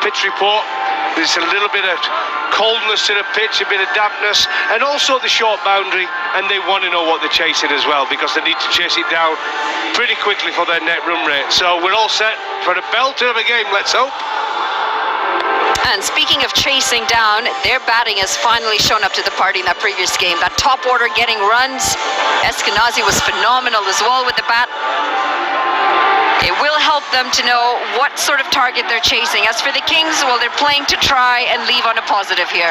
pitch report. There's a little bit of coldness to the pitch, a bit of dampness, and also the short boundary, and they want to know what they're chasing as well, because they need to chase it down pretty quickly for their net run rate. So we're all set for a belter of a game, let's hope. And speaking of chasing down, their batting has finally shown up to the party in that previous game. That top order getting runs. Eskenazi was phenomenal as well with the bat. It will help them to know what sort of target they're chasing. As for the Kings, well, they're playing to try and leave on a positive here.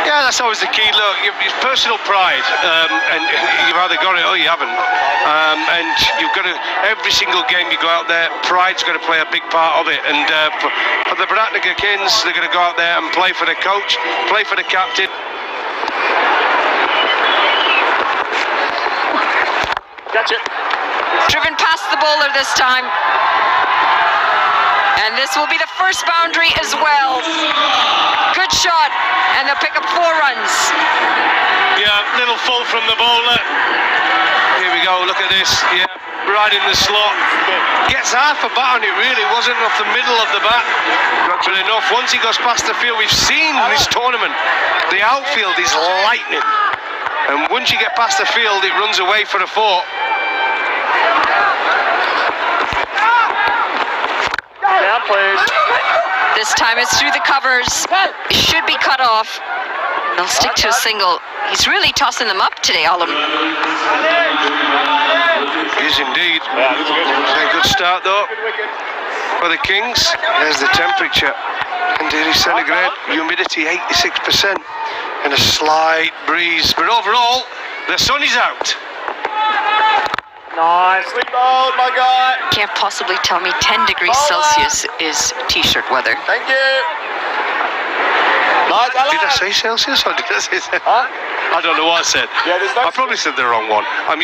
Yeah, that's always the key. Look, it's personal pride, and you've either got it or you haven't. And you've got to, every single game you go out there, pride's going to play a big part of it. And for the Bratnagar Kings, they're going to go out there and play for the coach, play for the captain. Catch it. Driven past the bowler this time. And this will be the first boundary as well. Good shot, and they'll pick up 4 runs. Yeah, little full from the bowler. Here we go, look at this. Yeah, right in the slot. Gets half a bat on it, really. Wasn't off the middle of the bat. But enough, once he goes past the field, we've seen in this tournament, the outfield is lightning. And once you get past the field, it runs away for a 4. Down, please. This time it's through the covers. It should be cut off. They'll stick to a single. He's really tossing them up today, Olam. He is indeed. A good start though for the Kings. There's the temperature. And it is centigrade. Humidity 86%. And a slight breeze. But overall, the sun is out. Nicely bowled, my guy. Can't possibly tell me 10 degrees Celsius is t-shirt weather. Thank you. Nice, Did I say Celsius or did I say Huh? I don't know what I said. Yeah, there's no I probably said the wrong one. I'm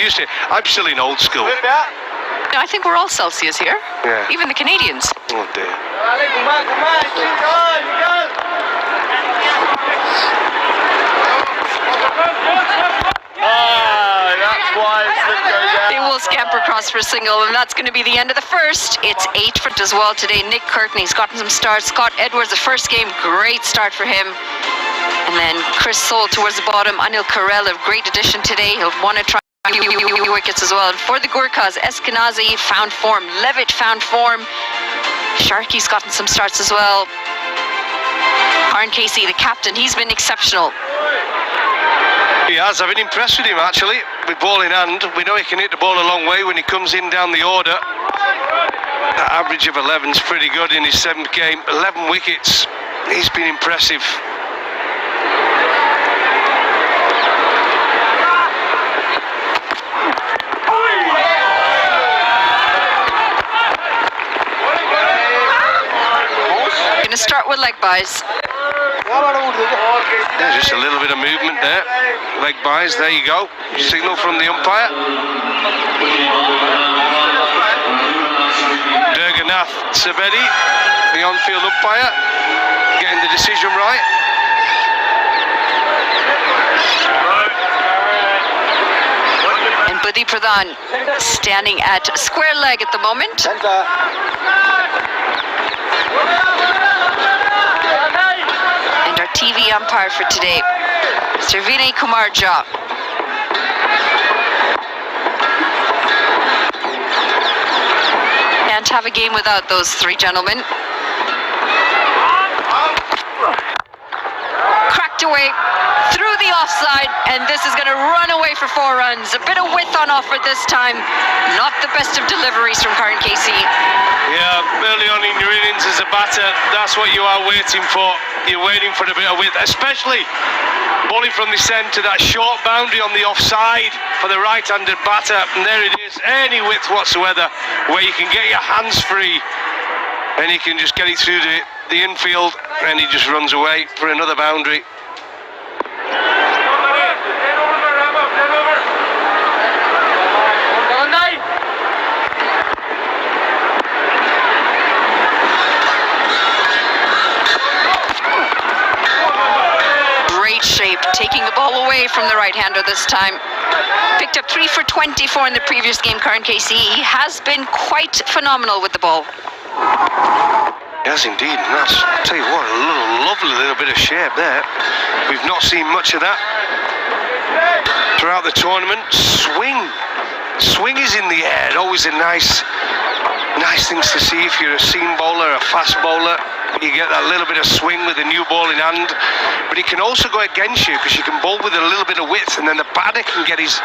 still in old school. Flip out. No, I think we're all Celsius here. Yeah. Even the Canadians. Oh dear. That's why it slipped goes out. They will scamper across for a single, and that's going to be the end of the first. It's 8 for as well today. Nick Curtin, he's gotten some starts. Scott Edwards, the first game, great start for him. And then Chris Soule towards the bottom. Anil Karel, a great addition today. He'll want to try wickets as well. And for the Gurkhas, Eskenazi found form. Levitt found form. Sharkey's gotten some starts as well. Aaron Casey, the captain, he's been exceptional. He has. I've been impressed with him actually, with ball in hand. We know he can hit the ball a long way when he comes in down the order. That average of 11 is pretty good in his 7th game. 11 wickets. He's been impressive. Going to start with leg buys. There's just a little bit of movement there. Leg buys, there you go. Signal from the umpire. Durganath Sabedi, the on-field umpire, getting the decision right. And Budhi Pradhan standing at square leg at the moment. And our TV umpire for today, Mr. Vinay Kumar Jha. Can't have a game without those 3 gentlemen. Cracked away through the offside, and this is going to run away for 4 runs. A bit of width on offer this time. Not the best of deliveries from Karan Casey. Yeah, early on in your innings as a batter, that's what you are waiting for. You're waiting for a bit of width, especially bowling from this end to that short boundary on the offside for the right-handed batter. And there it is, any width whatsoever, where you can get your hands free and you can just get it through the infield, and he just runs away for another boundary. Shape, taking the ball away from the right-hander this time. Picked up 3 for 24 in the previous game, Karan Casey. He has been quite phenomenal with the ball. Yes, indeed, and that's, tell you what, a lovely little bit of shape there. We've not seen much of that throughout the tournament. Swing is in the air, always a nice things to see if you're a seam bowler, a fast bowler. You get that little bit of swing with the new ball in hand, but it can also go against you because you can bowl with a little bit of width, and then the batter can get his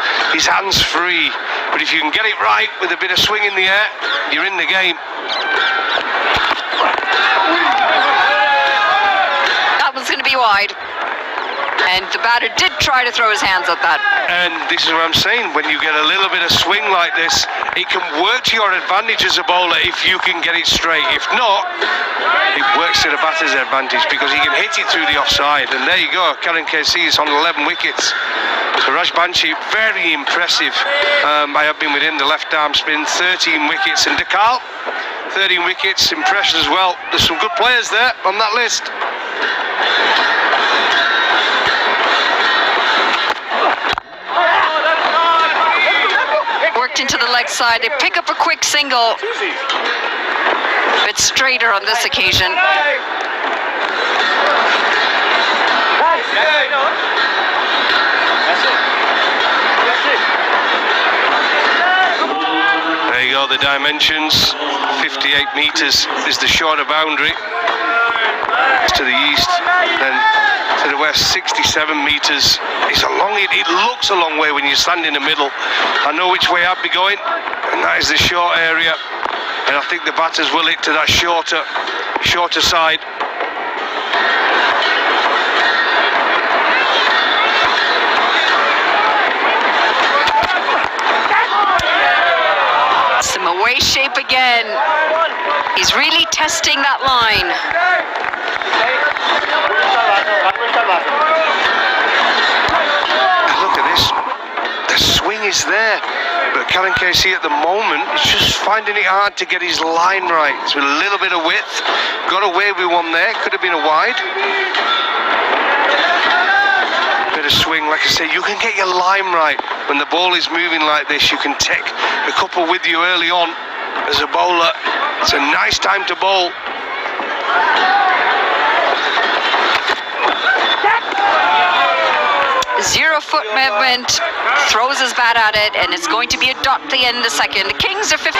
hands free. But if you can get it right with a bit of swing in the air, you're in the game. That one's going to be wide. And the batter did try to throw his hands at that. And this is what I'm saying, when you get a little bit of swing like this, it can work to your advantage as a bowler if you can get it straight. If not, it works to the batter's advantage because he can hit it through the offside. And there you go, Karan KC is on 11 wickets. So Raj Banshi, very impressive. I have been with him, the left arm spin, 13 wickets. And Dekal, 13 wickets, impression as well. There's some good players there on that list. Worked into the leg side. They pick up a quick single. A bit straighter on this occasion. There you go, the dimensions. 58 metres is the shorter boundary. It's to the east, then to the west, 67 metres. It's a long, it looks a long way when you stand in the middle. I know which way I'd be going, and that is the short area. And I think the batters will hit to that shorter side. Some away shape again. He's really testing that line. Look at this. The swing is there, but Karan KC at the moment is just finding it hard to get his line right. It's with a little bit of width. Got away with one there. Could have been a wide. Bit of swing, like I say, you can get your line right when the ball is moving like this. You can take a couple with you early on as a bowler. It's a nice time to bowl. 0 foot movement, throws his bat at it, and it's going to be a dot at the end of the second. The Kings are 50.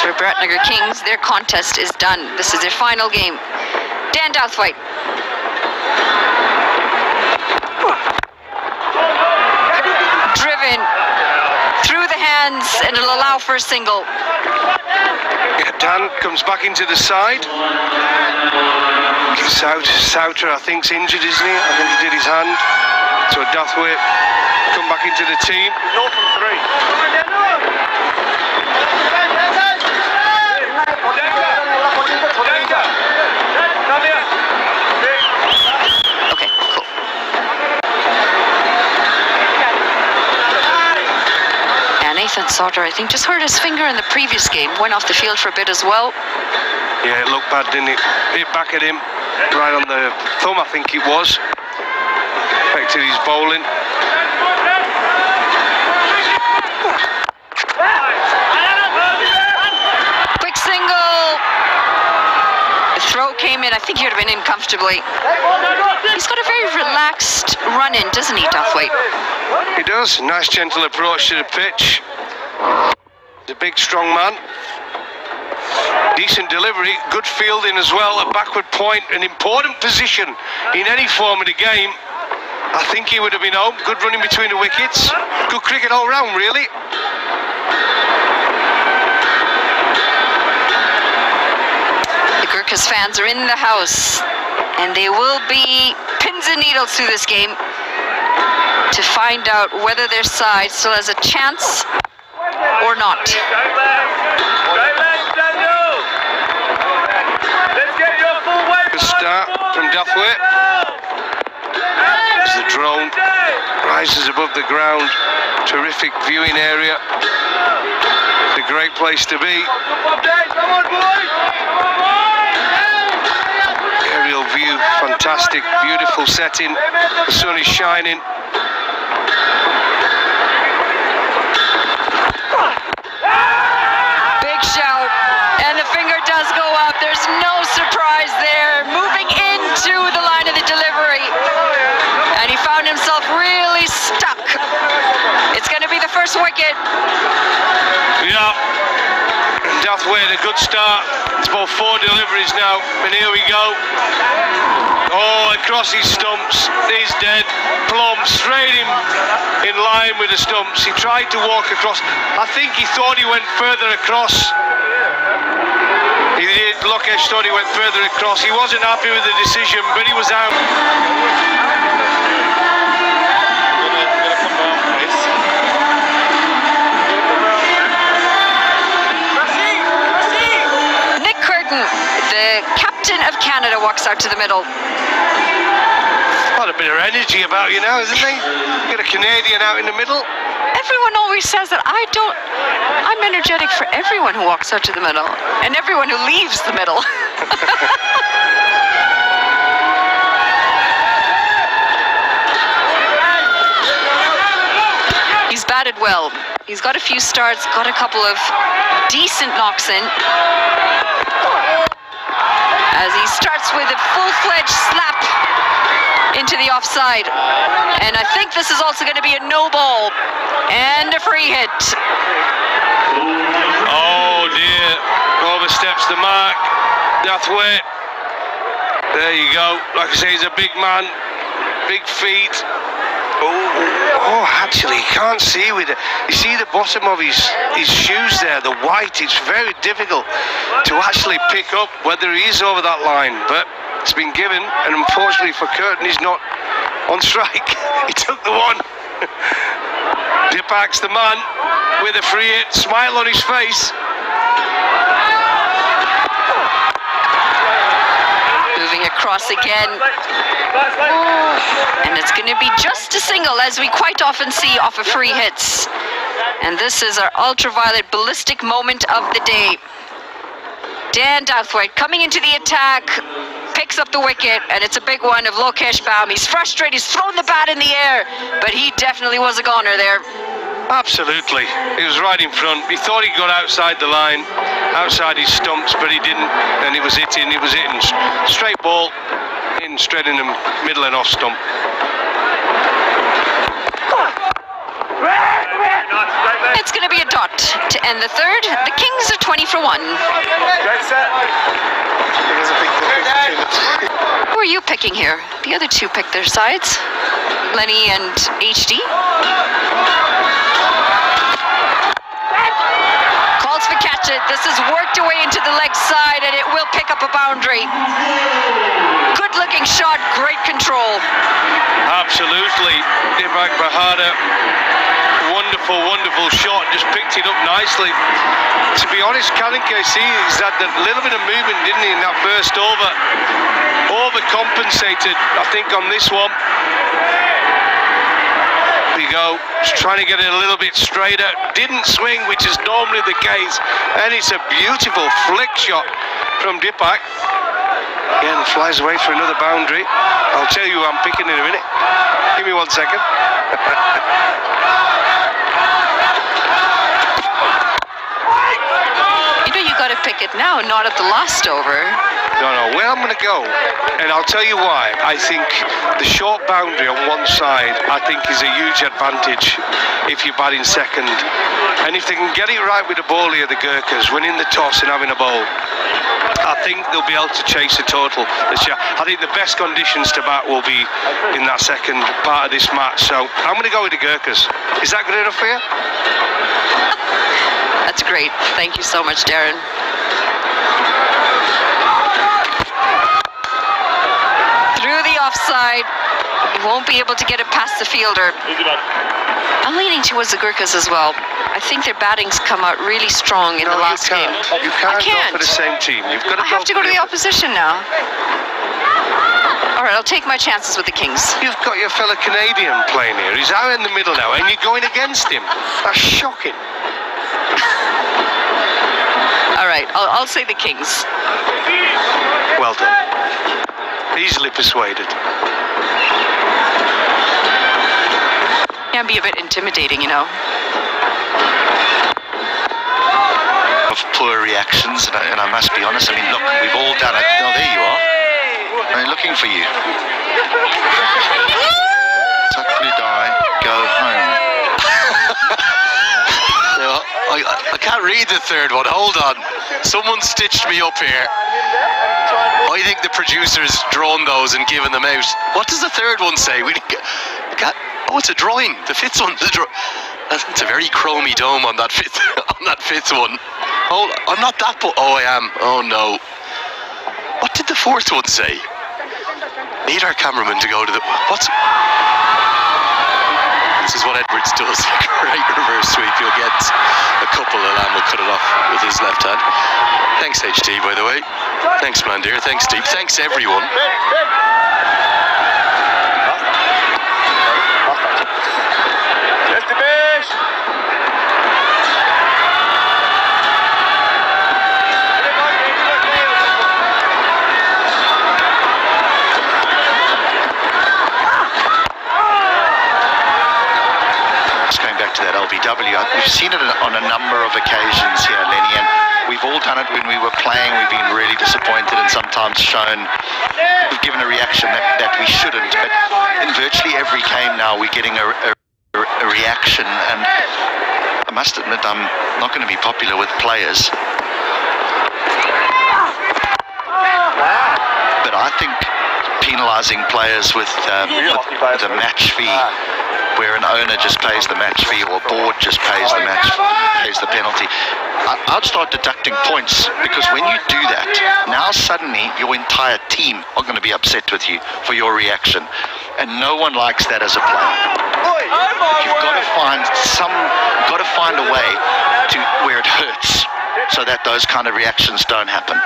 For Biratnagar Kings, their contest is done. This is their final game. Dan Douthwaite. Driven through the hands, and it'll allow for a single. Yeah, Dan comes back into the side. Souter, I think, is injured, isn't he? I think he did his hand. So Douthwaite come back into the team. 0 from 3. Okay, cool. And Nathan Sauter, I think, just hurt his finger in the previous game. Went off the field for a bit as well. Yeah, it looked bad, didn't it? Hit back at him, right on the thumb, I think it was. Affected his bowling. Quick single. The throw came in. I think he would have been in comfortably. He's got a very relaxed run in, doesn't he, Douthwaite? He does. Nice, gentle approach to the pitch. He's a big, strong man. Decent delivery, good fielding as well, a backward point, an important position in any form of the game. I think he would have been home. Good running between the wickets. Good cricket all round, really. The Gurkhas fans are in the house, and they will be pins and needles through this game to find out whether their side still has a chance or not. Good start from Douthwaite. As the drone rises above the ground. Terrific viewing area. It's a great place to be. Aerial view, fantastic, beautiful setting. The sun is shining. Big shout. stuck. It's going to be the first wicket. Yeah. Dathwaite, a good start. It's about 4 deliveries now, and here we go. Oh, across his stumps. He's dead. Plumb, straight in line with the stumps. He tried to walk across. I think he thought he went further across. He did. Lokesh thought he went further across. He wasn't happy with the decision, but he was out. Nick Curtin, the captain of Canada, walks out to the middle. Got a bit of energy about you now, isn't he? Got a Canadian out in the middle. Everyone always says that I'm energetic for everyone who walks out to the middle and everyone who leaves the middle. He's batted well. He's got a few starts, got a couple of decent knocks in. As he starts with a full-fledged slap into the offside. And I think this is also going to be a no ball and a free hit. Oh dear, oversteps the mark. Dathwaite. There you go. Like I say, he's a big man, big feet. Oh, actually, you can't see with it. You see the bottom of his shoes there, the white. It's very difficult to actually pick up whether he is over that line, but it's been given, and unfortunately for Curtin, he's not on strike. He took the one. Dipak's the man with a free hit, smile on his face. Moving across again. And it's going to be just a single, as we quite often see off of free hits. And this is our ultraviolet ballistic moment of the day. Dan Dathwaite coming into the attack, picks up the wicket, and it's a big one of Lokesh Baum. He's frustrated, he's thrown the bat in the air, but he definitely was a goner there. Absolutely. He was right in front. He thought he got outside the line, outside his stumps, but he didn't, and it was hitting. Straight ball, in straight in the middle and off stump. It's going to be a dot to end the third. The Kings are 20 for 1. Who are you picking here? The other two picked their sides. Lenny and HD. Calls for catch it. This is worked away into the leg side, and it will pick up a boundary. Good looking shot, great control. Absolutely. Dipak Bahada. Wonderful shot, just picked it up nicely. To be honest, Karan KC has had a little bit of movement, didn't he, in that first over. Overcompensated, I think, on this one. There you go, just trying to get it a little bit straighter. Didn't swing, which is normally the case. And it's a beautiful flick shot from Dipak. Again, flies away for another boundary. I'll tell you who I'm picking in a minute. Give me 1 second. You got to pick it now, not at the last over. No, where I'm going to go, and I'll tell you why. I think the short boundary on one side, I think, is a huge advantage if you're batting second. And if they can get it right with the ball here, the Gurkhas, winning the toss and having a bowl, I think they'll be able to chase the total. I think the best conditions to bat will be in that second part of this match. So I'm going to go with the Gurkhas. Is that good enough for you? That's great. Thank you so much, Darren. Through the offside. He won't be able to get it past the fielder. I'm leaning towards the Gurkhas as well. I think their batting's come out really strong in the last game. You can't go for the same team. You've got to I have to go to the opposition now. All right, I'll take my chances with the Kings. You've got your fellow Canadian playing here. He's out in the middle now, and you're going against him. That's shocking. All right, I'll say the Kings. Well done. Easily persuaded. Can be a bit intimidating, you know. Of poor reactions, and I must be honest, I mean, look, we've all done it. Oh, there you are. I'm looking for you. Tuck blue die, go. can't read the third one. Hold on. Someone stitched me up here. I think the producer's drawn those and given them out. What does the third one say? Oh, it's a drawing. The fifth one. It's a very chromy dome on that fifth one. Oh, I'm not that. Oh, I am. Oh no. What did the fourth one say? Need our cameraman to go to the. What's? This is what Edwards does. Great reverse sweep. He'll get a couple. Alam will cut it off with his left hand. Thanks, HT, by the way. Thanks, Mandir. Thanks, Steve. Thanks, everyone. To that LBW. We've seen it on a number of occasions here, Lenny, and we've all done it when we were playing. We've been really disappointed and sometimes we've given a reaction that we shouldn't, but in virtually every game now we're getting a reaction, and I must admit I'm not going to be popular with players, but I think penalising players with a match fee, where an owner just pays the match fee or a board just pays the penalty, I'd start deducting points, because when you do that, now suddenly your entire team are going to be upset with you for your reaction, and no one likes that as a player. You've got to find a way to where it hurts, so that those kind of reactions don't happen.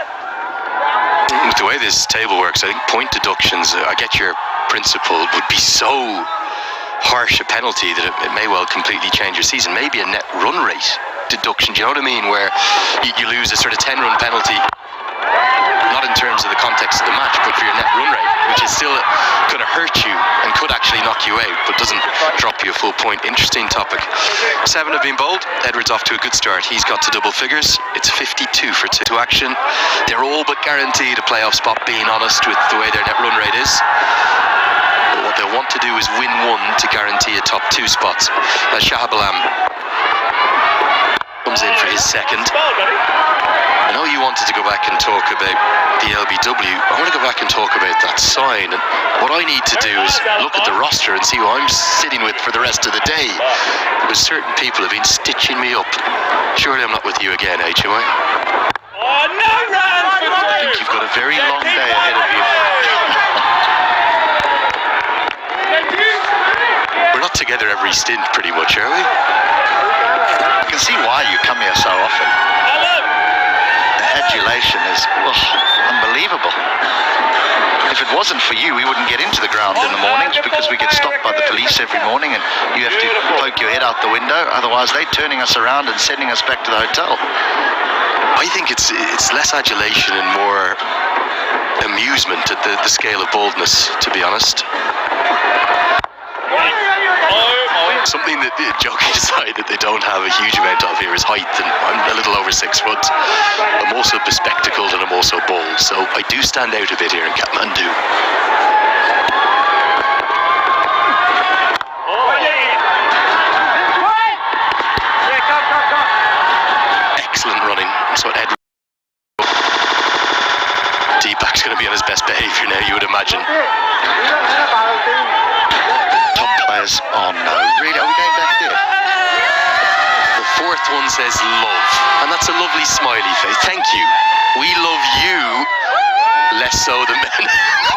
With the way this table works, I think point deductions, I get your principle, would be so harsh a penalty that it may well completely change your season. Maybe a net run rate deduction, do you know what I mean, where you lose a sort of 10-run penalty, not in terms of the context of the match, but for your net run rate, which is still going to hurt you and could actually knock you out, but doesn't drop you a full point. Interesting topic. 7 have been bowled. Edwards off to a good start. He's got to double figures. It's 52 for 2 action. They're all but guaranteed a playoff spot, being honest with the way their net run rate is. What they'll want to do is win 1 to guarantee a top 2 spots. Shahab Alam comes in for his second. I know you wanted to go back and talk about the LBW. I want to go back and talk about that sign. And what I need to do is look at the roster and see who I'm sitting with for the rest of the day, because certain people have been stitching me up. Surely I'm not with you again, H, am I? I think you've got a very long day ahead of you. We're not together every stint, pretty much, are we? I can see why you come here so often. The adulation is unbelievable. If it wasn't for you, we wouldn't get into the ground in the mornings, because we get stopped by the police every morning and you have to poke your head out the window. Otherwise, they're turning us around and sending us back to the hotel. I think it's less adulation and more amusement at the scale of boldness, to be honest. Something that, joking aside, that they don't have a huge amount of here is height, and I'm a little over 6 foot. I'm also bespectacled and I'm also bold, so I do stand out a bit here in Kathmandu. Excellent running. That's what Edward. Deepak's going to be on his best behaviour now, you would imagine. Top players. Oh no, really? Are we going back there? The fourth one says love, and that's a lovely smiley face. Thank you. We love you less so than men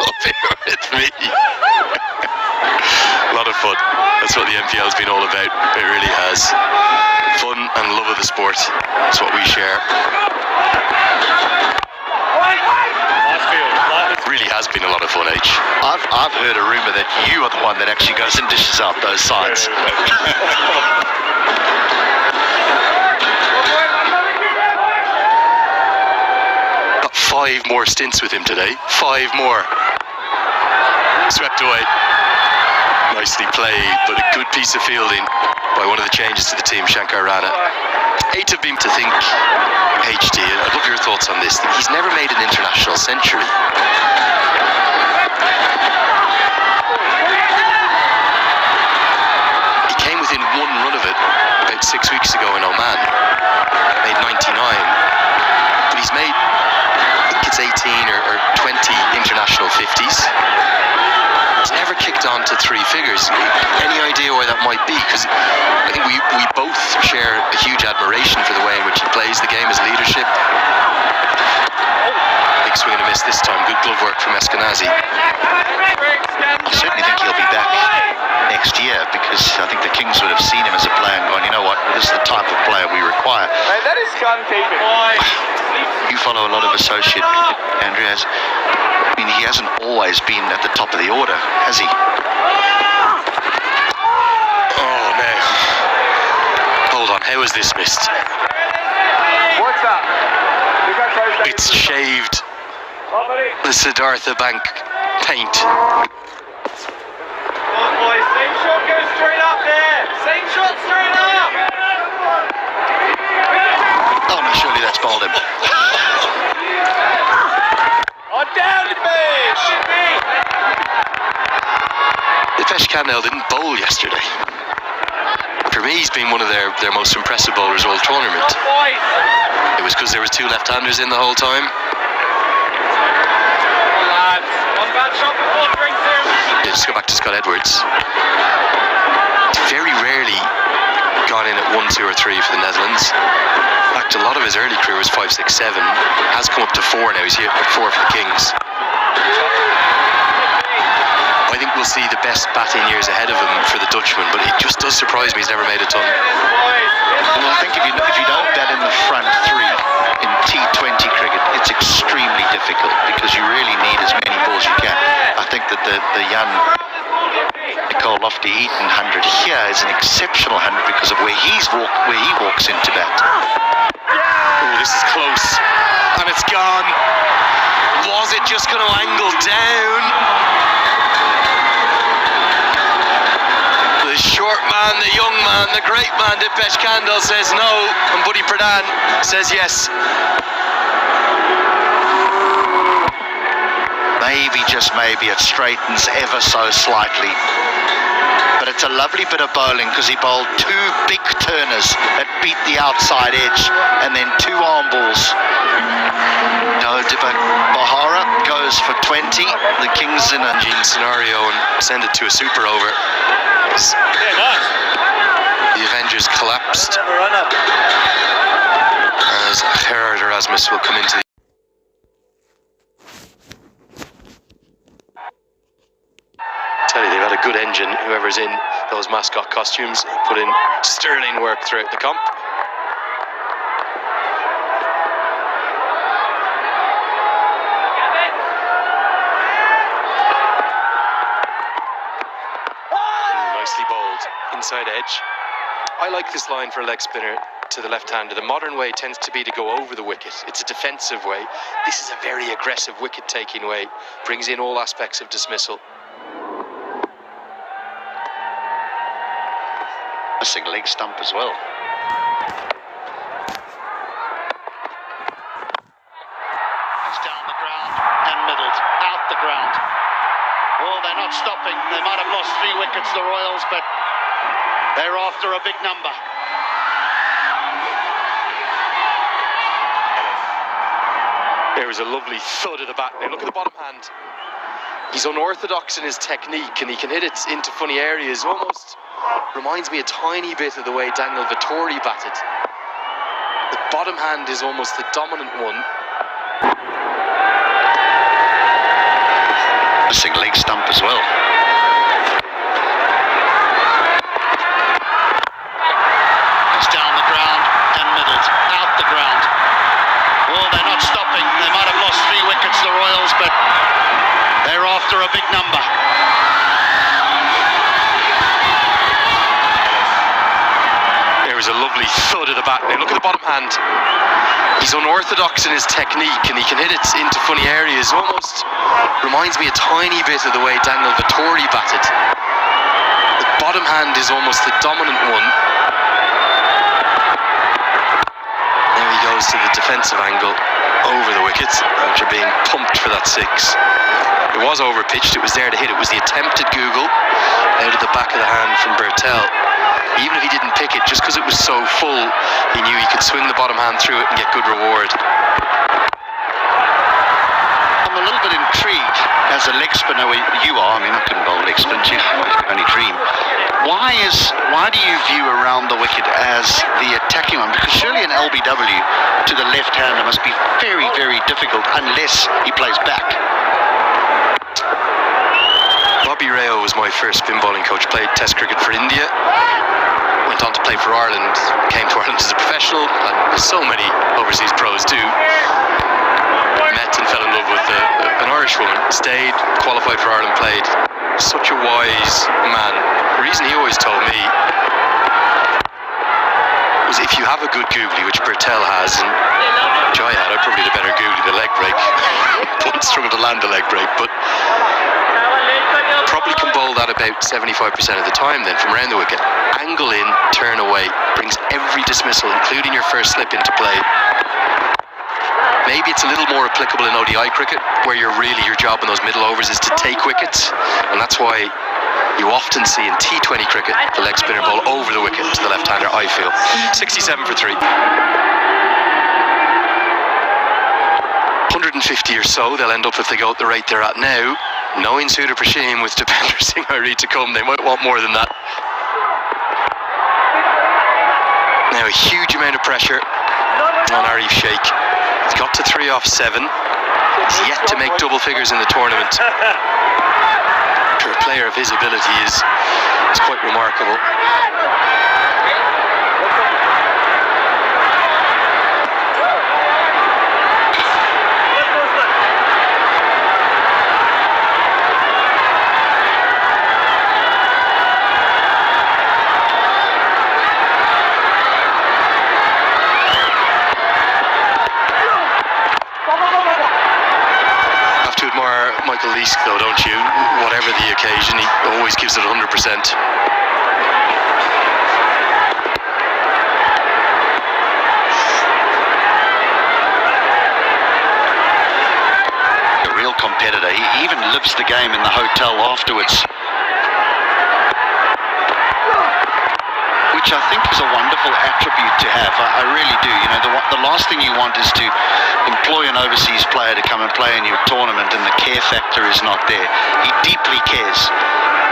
up here with me. A lot of fun. That's what the MPL's been all about. It really has. Fun and love of the sport. That's what we share. It really has been a lot of fun, H. I've heard a rumour that you are the one that actually goes and dishes out those signs. Got 5 more stints with him today. 5 more. Swept away. Nicely played, but a good piece of fielding by one of the changes to the team, Shankar Rana. 8 have been to think, HT, I'd love your thoughts on this. He's never made an international century. He came within 1 run of it about 6 weeks ago in Oman. made 99, but he's made, I think it's 18 or 20 international 50s. He's never kicked on to three figures. Any idea why that might be? Because I think we both share a huge admiration for the way in which he plays the game, his leadership. Big swing and a miss this time. Good glove work from Eskenazi. I certainly think he'll be back next year, because I think the Kings would have seen him as a player and gone, you know what, this is the type of player we require. Man, that is gun taping. You follow a lot of associate, Andrew, has. I mean, he hasn't always been at the top of the order, has he? Oh no. Hold on, how was this missed? What's up? It's shaved the Siddhartha Bank paint. Come on, boys. Same shot goes straight up there. Same shot straight up. Oh no, surely that's bowled him. On down the fish. Dipesh Kandel didn't bowl yesterday. For me, he's been one of their most impressive bowlers all tournament. It was because there was two left-handers in the whole time. Lads, one bad shot before drink two. Let's go back to Scott Edwards. He's very rarely gone in at 1, 2 or 3 for the Netherlands. In fact, a lot of his early career was 5, 6, 7. Has come up to 4 now. He's here at 4 for the Kings. I think we'll see the best batting years ahead of him for the Dutchman, but it just does surprise me he's never made a ton. Well, I think if you don't bat in the front three in T20 cricket, it's extremely difficult, because you really need as many balls as you can. I think that the young Nicole Lofty-Eaton 100 here is an exceptional 100 because of where he walks into bat. Oh, this is close, and it's gone. Was it just going to angle down? The short man, the young man, the great man, Dipesh Kandel says no, and Buddy Pradhan says yes. Maybe, just maybe, it straightens ever so slightly. But it's a lovely bit of bowling, because he bowled 2 big turners that beat the outside edge, and then 2 arm balls. Bahara goes for 20. The Kings in a Scenario and send it to a super over. Yeah, nice. The Avengers collapsed as Gerard Erasmus will come into the tell you, they've had a good engine. Whoever's in those mascot costumes put in sterling work throughout the comp. Nicely bowled, inside edge. I like this line for a leg spinner to the left-hander. The modern way tends to be to go over the wicket. It's a defensive way. This is a very aggressive wicket-taking way. Brings in all aspects of dismissal. missing leg stump as well. He's down the ground and middled, out the ground. Well, they're not stopping. They might have lost 3 wickets, the Royals, but they're after a big number. There was a lovely thud at the bat. Now look at the bottom hand. He's unorthodox in his technique and he can hit it into funny areas. Almost reminds me a tiny bit of the way Daniel Vettori batted. The bottom hand is almost the dominant one. Missing leg stump as well. He's down the ground and middled, out the ground. Well, they're not stopping. They might have lost 3 wickets, the Royals, but they're after a big number. There was a lovely thud at the bat. Now look at the bottom hand. He's unorthodox in his technique and he can hit it into funny areas. Almost reminds me a tiny bit of the way Daniel Vettori batted. The bottom hand is almost the dominant one. There he goes to the defensive angle. over the wickets after being pumped for that 6. It was over pitched, it was there to hit. It was the attempted Google out of the back of the hand from Bertel. Even if he didn't pick it, just because it was so full, he knew he could swing the bottom hand through it and get good reward. I'm a little bit intrigued as a leg spinner. You are. I mean, I couldn't bowl leg spins. You only dream. Why do you view around the wicket as the attacking one? Because surely an LBW to the left-hander must be very, very difficult unless he plays back. Bobby Rao was my first spin bowling coach. Played Test cricket for India. Went on to play for Ireland. Came to Ireland as a professional, and so many overseas pros do. Met and fell in love with an Irish woman. Stayed, qualified for Ireland, played. Such a wise man. The reason he always told me was if you have a good googly, which Bertel has, and Jai had, I probably had a better googly, the leg break. Wouldn't struggle to land a leg break, but probably can bowl that about 75% of the time then from around the wicket. Angle in, turn away, brings every dismissal, including your first slip, into play. Maybe it's a little more applicable in ODI cricket, where your job in those middle overs is to take wickets, and that's why you often see in T20 cricket the leg spinner bowl over the wicket to the left-hander, I feel. 67 for 3. 150 or so they'll end up if they go at the rate they're at now. Knowing Sudha Prashim with Dipender Singh Hari to come, they might want more than that. Now a huge amount of pressure on Arif Sheikh. He's got to 3 off 7. He's yet to make double figures in the tournament. For a player of his ability is quite remarkable. Michael Leask, though, don't you? Whatever the occasion, he always gives it 100%. A real competitor. He even lives the game in the hotel afterwards, which I think is a wonderful attribute to have. I really do. You know, the last thing you want is to employ an overseas player to come and play in your tournament and the care factor is not there. He deeply cares.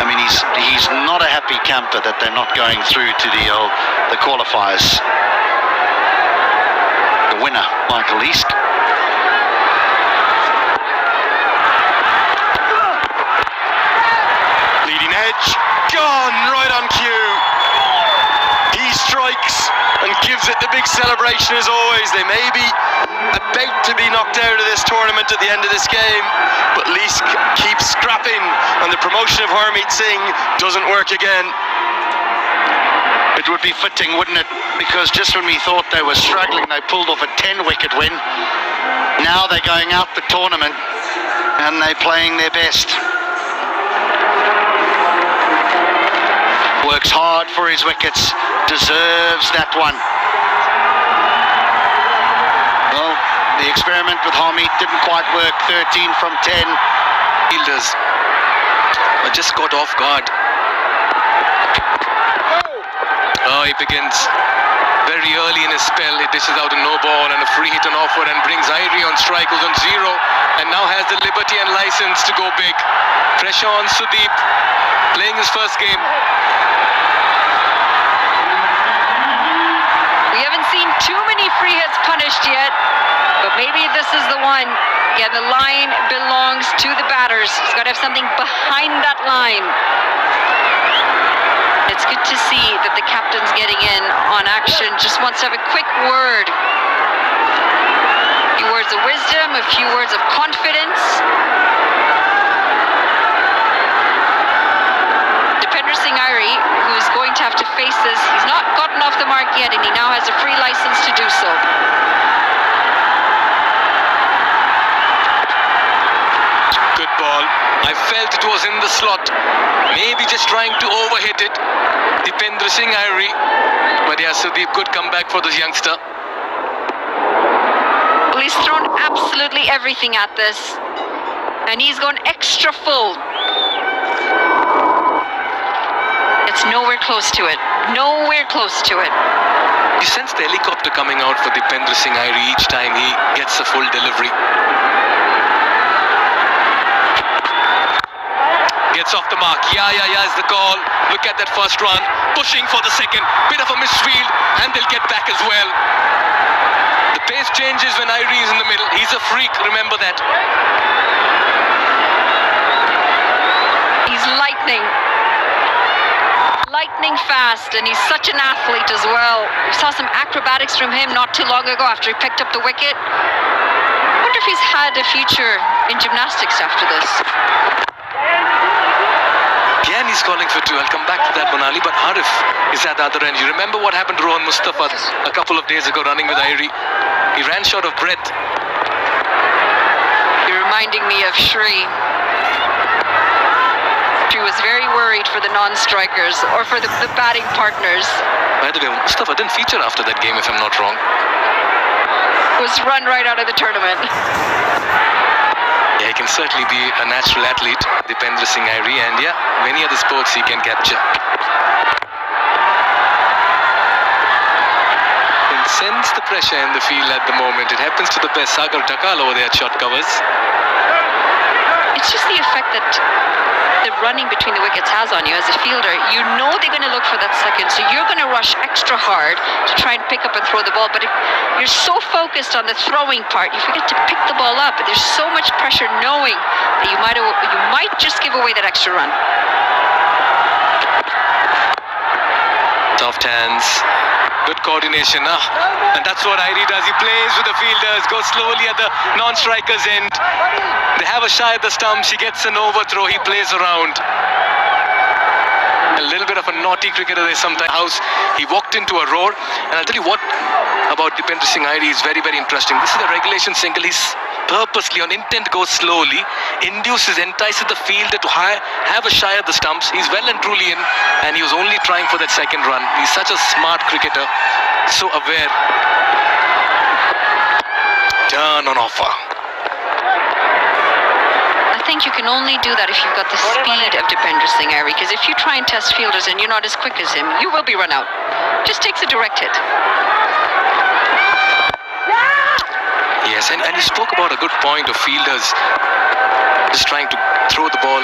I mean, he's not a happy camper that they're not going through to the qualifiers. The winner, Michael Leask. Leading edge, gone right on cue. He strikes and gives it the big celebration as always. They may be about to be knocked out of this tournament at the end of this game, but Leask keeps scrapping, and the promotion of Harmeet Singh doesn't work again. It would be fitting, wouldn't it? Because just when we thought they were struggling, they pulled off a 10-wicket win. Now they're going out the tournament and they're playing their best. Works hard for his wickets, deserves that one. Well, the experiment with Harmeet didn't quite work. 13 from 10. Fielders are just caught off guard. Oh, he begins very early in his spell. He dishes out a no ball and a free hit on offer and brings Irie on strike, who's on 0, and now has the liberty and license to go big. Pressure on Sudeep, playing his first game. We haven't seen too many free hits punished yet, but maybe this is the one. Yeah, the line belongs to the batters. He's got to have something behind that line. It's good to see that the captain's getting in on action. Just wants to have a quick word. A few words of wisdom, a few words of confidence. Dipender Singh Hari, who's going to have to face this, he's not gotten off the mark yet, and he now has a free license to do so. Good ball. I felt it was in the slot. Maybe just trying to overhit it. Dipender Singh Hari. But yeah, Sudeep, good comeback for this youngster. Well, he's thrown absolutely everything at this. And he's gone extra full. It's nowhere close to it. Nowhere close to it. You sense the helicopter coming out for Dipendra Singh Airi each time he gets a full delivery. Gets off the mark. Yeah is the call. Look at that first run. Pushing for the second. Bit of a misfield, and they'll get back as well. The pace changes when Airi is in the middle. He's a freak, remember that. He's lightning fast, and he's such an athlete as well. We saw some acrobatics from him not too long ago after he picked up the wicket. I wonder if he's had a future in gymnastics after this. Again, he's calling for two. I'll come back to that, Monali, but Arif is at the other end. You remember what happened to Rohan Mustafa a couple of days ago running with Airi? He ran short of breath. You're reminding me of Shri. She was very worried for the non-strikers or for the batting partners. By the way, Mustafa didn't feature after that game, if I'm not wrong. Was run right out of the tournament. Yeah, he can certainly be a natural athlete, Dipendra Singh Airi, and yeah, many other sports he can capture. Can sense the pressure in the field at the moment. It happens to the best. Sagar Dhakal over there at short covers. It's just the effect that the running between the wickets has on you as a fielder. You know they're going to look for that second, so you're going to rush extra hard to try and pick up and throw the ball. But if you're so focused on the throwing part, you forget to pick the ball up. There's so much pressure knowing that you might just give away that extra run. Soft hands, good coordination, and that's what Airi does. He plays with the fielders, goes slowly at the non-striker's end. They have a shy at the stumps. He gets an overthrow. He plays around. A little bit of a naughty cricketer there sometimes. House, he walked into a roar, and I'll tell you what about Dipendra Singh Airi is very, very interesting. This is the regulation single. He's purposely on intent goes slowly, entices the fielder to have a shy at the stumps. He's well and truly in, and he was only trying for that second run. He's such a smart cricketer, so aware. Turn on offer. I think you can only do that if you've got the speed of Dipendra Singh Airi, because if you try and test fielders and you're not as quick as him, you will be run out. Just takes a direct hit. Yes, and you spoke about a good point of fielders just trying to throw the ball